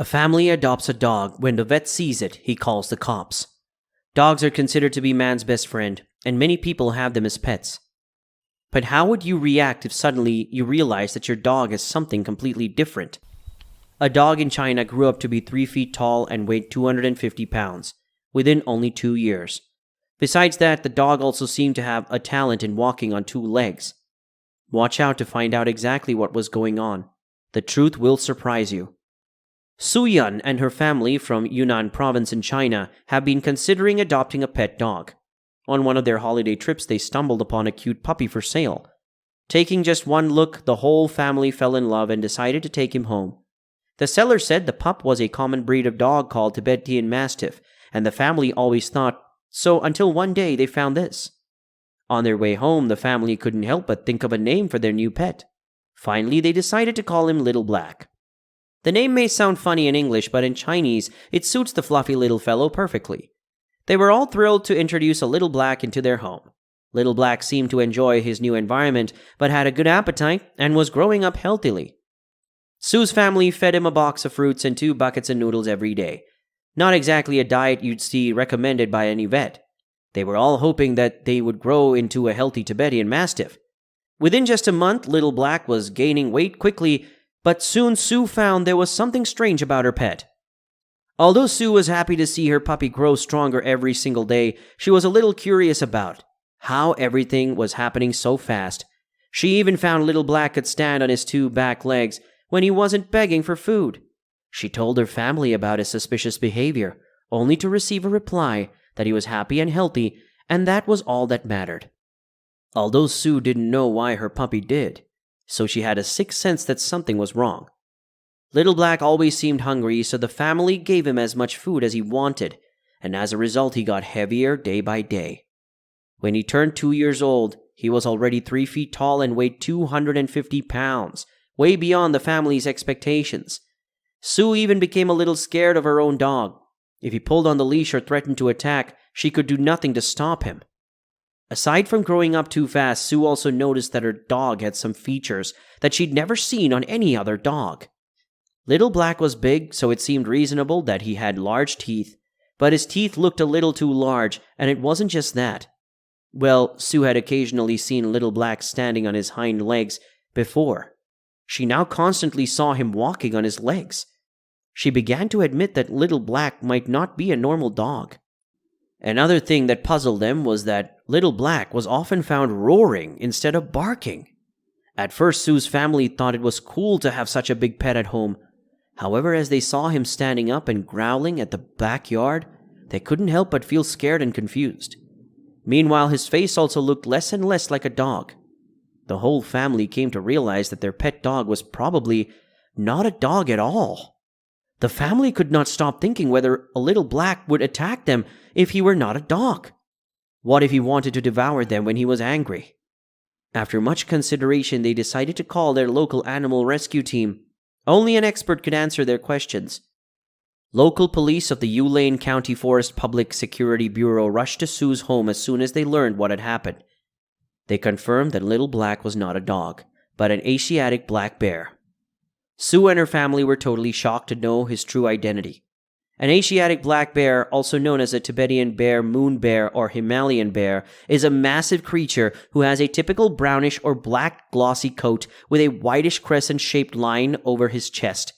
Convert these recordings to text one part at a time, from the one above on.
A family adopts a dog. When the vet sees it, he calls the cops. Dogs are considered to be man's best friend, and many people have them as pets. But how would you react if suddenly you realize that your dog is something completely different? A dog in China grew up to be 3 feet tall and weighed 250 pounds within only 2 years. Besides that, the dog also seemed to have a talent in walking on 2 legs. Watch out to find out exactly what was going on. The truth will surprise you. Su Yun and her family from Yunnan province in China have been considering adopting a pet dog. On one of their holiday trips, they stumbled upon a cute puppy for sale. Taking just one look, the whole family fell in love and decided to take him home. The seller said the pup was a common breed of dog called Tibetan Mastiff, and the family always thought so until one day they found this. On their way home, the family couldn't help but think of a name for their new pet. Finally, they decided to call him Little Black. The name may sound funny in English, but in Chinese, it suits the fluffy little fellow perfectly. They were all thrilled to introduce a Little Black into their home. Little Black seemed to enjoy his new environment, but had a good appetite and was growing up healthily. Su's family fed him a box of fruits and 2 buckets of noodles every day. Not exactly a diet you'd see recommended by any vet. They were all hoping that they would grow into a healthy Tibetan Mastiff. Within just a month, Little Black was gaining weight quickly, but soon Su found there was something strange about her pet. Although Su was happy to see her puppy grow stronger every single day, she was a little curious about how everything was happening so fast. She even found Little Black could stand on his 2 back legs when he wasn't begging for food. She told her family about his suspicious behavior, only to receive a reply that he was happy and healthy, and that was all that mattered. Although Su didn't know why her puppy did, so she had a sixth sense that something was wrong. Little Black always seemed hungry, so the family gave him as much food as he wanted, and as a result he got heavier day by day. When he turned 2 years old, he was already 3 feet tall and weighed 250 pounds, way beyond the family's expectations. Su even became a little scared of her own dog. If he pulled on the leash or threatened to attack, she could do nothing to stop him. Aside from growing up too fast, Su also noticed that her dog had some features that she'd never seen on any other dog. Little Black was big, so it seemed reasonable that he had large teeth, but his teeth looked a little too large, and it wasn't just that. Well, Su had occasionally seen Little Black standing on his hind legs before. She now constantly saw him walking on his legs. She began to admit that Little Black might not be a normal dog. Another thing that puzzled them was that Little Black was often found roaring instead of barking. At first, Su's family thought it was cool to have such a big pet at home. However, as they saw him standing up and growling at the backyard, they couldn't help but feel scared and confused. Meanwhile, his face also looked less and less like a dog. The whole family came to realize that their pet dog was probably not a dog at all. The family could not stop thinking whether a Little Black would attack them if he were not a dog. What if he wanted to devour them when he was angry? After much consideration, they decided to call their local animal rescue team. Only an expert could answer their questions. Local police of the Yulane County Forest Public Security Bureau rushed to Su's home as soon as they learned what had happened. They confirmed that Little Black was not a dog, but an Asiatic black bear. Su and her family were totally shocked to know his true identity. An Asiatic black bear, also known as a Tibetan bear, moon bear, or Himalayan bear, is a massive creature who has a typical brownish or black glossy coat with a whitish crescent-shaped line over his chest.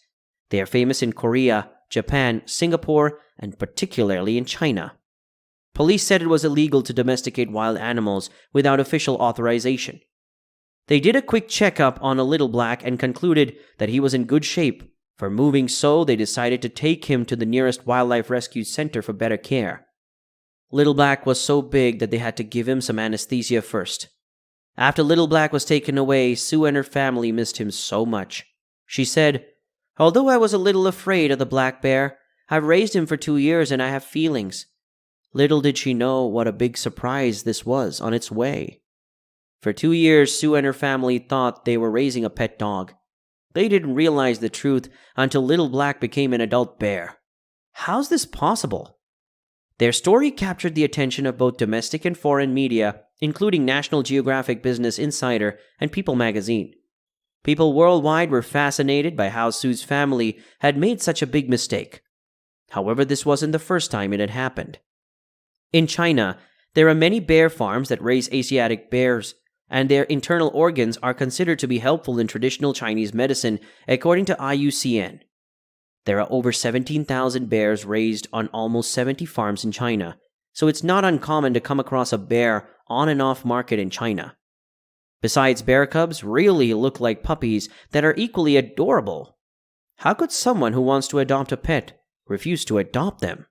They are famous in Korea, Japan, Singapore, and particularly in China. Police said it was illegal to domesticate wild animals without official authorization. They did a quick checkup on a Little Black and concluded that he was in good shape. For moving so, they decided to take him to the nearest wildlife rescue center for better care. Little Black was so big that they had to give him some anesthesia first. After Little Black was taken away, Su and her family missed him so much. She said, "Although I was a little afraid of the black bear, I've raised him for 2 years and I have feelings." Little did she know what a big surprise this was on its way. For 2 years, Su and her family thought they were raising a pet dog. They didn't realize the truth until Little Black became an adult bear. How's this possible? Their story captured the attention of both domestic and foreign media, including National Geographic, Business Insider, and People magazine. People worldwide were fascinated by how Su's family had made such a big mistake. However, this wasn't the first time it had happened. In China, there are many bear farms that raise Asiatic bears, and their internal organs are considered to be helpful in traditional Chinese medicine, according to IUCN. There are over 17,000 bears raised on almost 70 farms in China, so it's not uncommon to come across a bear on and off market in China. Besides, bear cubs really look like puppies that are equally adorable. How could someone who wants to adopt a pet refuse to adopt them?